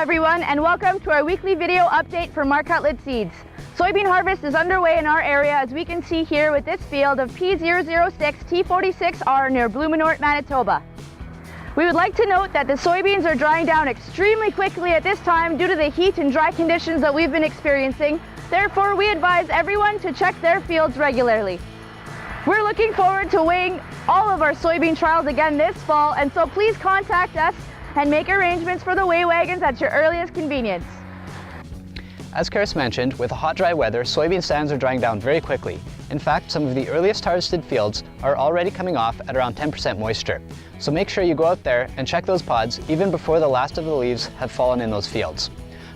everyone, and welcome to our weekly video update for Marc Hutlet Seeds. Soybean harvest is underway in our area, as we can see here with this field of P006 T46R near Blumenort, Manitoba. We would like to note that the soybeans are drying down extremely quickly at this time due to the heat and dry conditions that we've been experiencing. Therefore, we advise everyone to check their fields regularly. We're looking forward to weighing all of our soybean trials again this fall, and so please contact us and make arrangements for the weigh wagons at your earliest convenience. As Chris mentioned, with the hot, dry weather, soybean stands are drying down very quickly. In fact, some of the earliest harvested fields are already coming off at around 10% moisture. So make sure you go out there and check those pods even before the last of the leaves have fallen in those fields.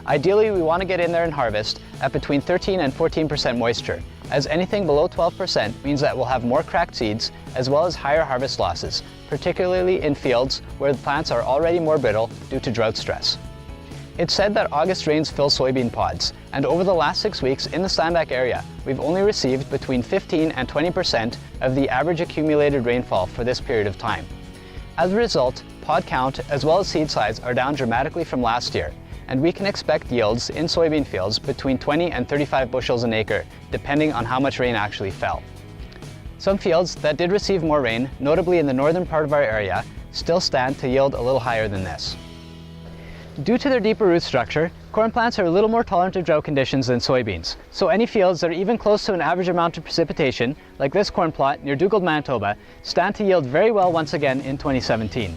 Ideally, we want to get in there and harvest at between 13 and 14% moisture, as anything below 12% means that we'll have more cracked seeds as well as higher harvest losses, particularly in fields where the plants are already more brittle due to drought stress. It's said that August rains fill soybean pods, and over the last 6 weeks in the Steinbach area, we've only received between 15 and 20% of the average accumulated rainfall for this period of time. As a result, pod count as well as seed size are down dramatically from last year, and we can expect yields in soybean fields between 20 and 35 bushels an acre, depending on how much rain actually fell. Some fields that did receive more rain, notably in the northern part of our area, still stand to yield a little higher than this. Due to their deeper root structure, corn plants are a little more tolerant of drought conditions than soybeans, so any fields that are even close to an average amount of precipitation, like this corn plot near Dugald, Manitoba, stand to yield very well once again in 2017.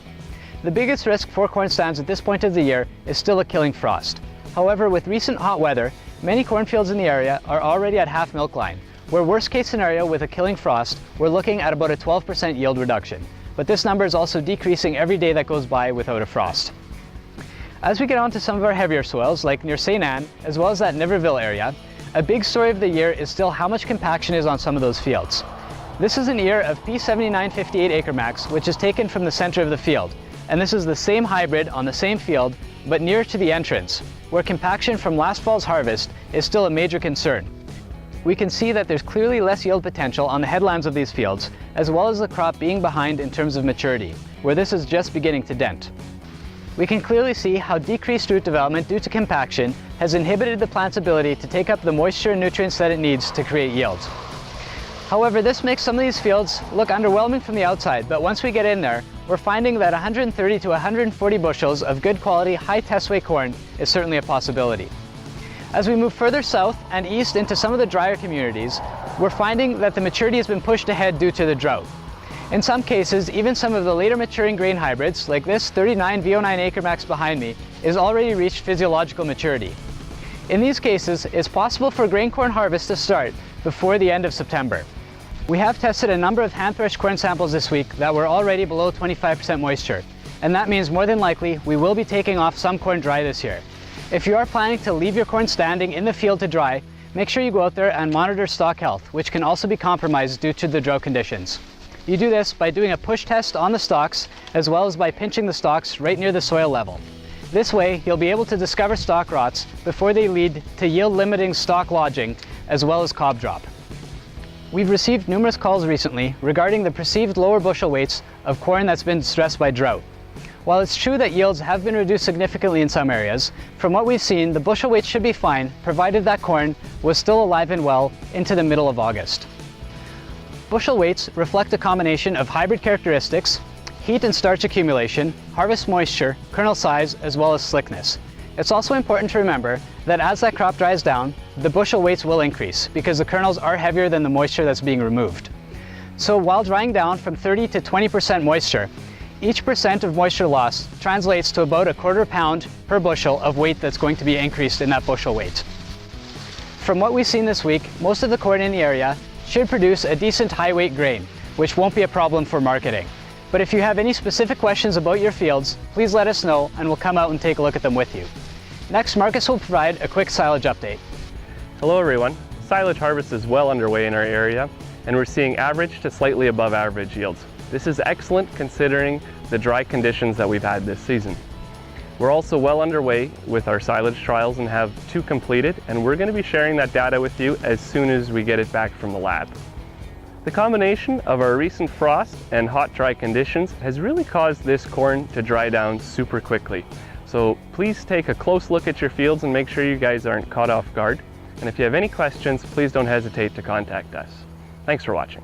The biggest risk for corn stands at this point of the year is still a killing frost. However, with recent hot weather, many cornfields in the area are already at half milk line, where worst case scenario with a killing frost, we're looking at about a 12% yield reduction. But this number is also decreasing every day that goes by without a frost. As we get on to some of our heavier soils, like near St. Anne, as well as that Niverville area, a big story of the year is still how much compaction is on some of those fields. This is an ear of P7958 Acre Max, which is taken from the center of the field. And this is the same hybrid on the same field, but near to the entrance, where compaction from last fall's harvest is still a major concern. We can see that there's clearly less yield potential on the headlands of these fields, as well as the crop being behind in terms of maturity, where this is just beginning to dent. We can clearly see how decreased root development due to compaction has inhibited the plant's ability to take up the moisture and nutrients that it needs to create yield. However, this makes some of these fields look underwhelming from the outside, but once we get in there, we're finding that 130 to 140 bushels of good quality, high test weight corn is certainly a possibility. As we move further south and east into some of the drier communities, we're finding that the maturity has been pushed ahead due to the drought. In some cases, even some of the later maturing grain hybrids, like this 39 V09 Acre Max behind me, is already reached physiological maturity. In these cases, it's possible for grain corn harvest to start before the end of September. We have tested a number of hand-threshed corn samples this week that were already below 25% moisture, and that means more than likely we will be taking off some corn dry this year. If you are planning to leave your corn standing in the field to dry, make sure you go out there and monitor stalk health, which can also be compromised due to the drought conditions. You do this by doing a push test on the stalks, as well as by pinching the stalks right near the soil level. This way, you'll be able to discover stalk rots before they lead to yield-limiting stalk lodging, as well as cob drop. We've received numerous calls recently regarding the perceived lower bushel weights of corn that's been stressed by drought. While it's true that yields have been reduced significantly in some areas, from what we've seen, the bushel weight should be fine, provided that corn was still alive and well into the middle of August. Bushel weights reflect a combination of hybrid characteristics, heat and starch accumulation, harvest moisture, kernel size, as well as slickness. It's also important to remember that as that crop dries down, the bushel weights will increase because the kernels are heavier than the moisture that's being removed. So while drying down from 30 to 20% moisture, each percent of moisture loss translates to about a quarter pound per bushel of weight that's going to be increased in that bushel weight. From what we've seen this week, most of the corn in the area should produce a decent high weight grain, which won't be a problem for marketing. But if you have any specific questions about your fields, please let us know and we'll come out and take a look at them with you. Next, Marcus will provide a quick silage update. Hello everyone. Silage harvest is well underway in our area, and we're seeing average to slightly above average yields. This is excellent considering the dry conditions that we've had this season. We're also well underway with our silage trials and have 2 completed, and we're going to be sharing that data with you as soon as we get it back from the lab. The combination of our recent frost and hot dry conditions has really caused this corn to dry down super quickly. So please take a close look at your fields and make sure you guys aren't caught off guard. And if you have any questions, please don't hesitate to contact us. Thanks for watching.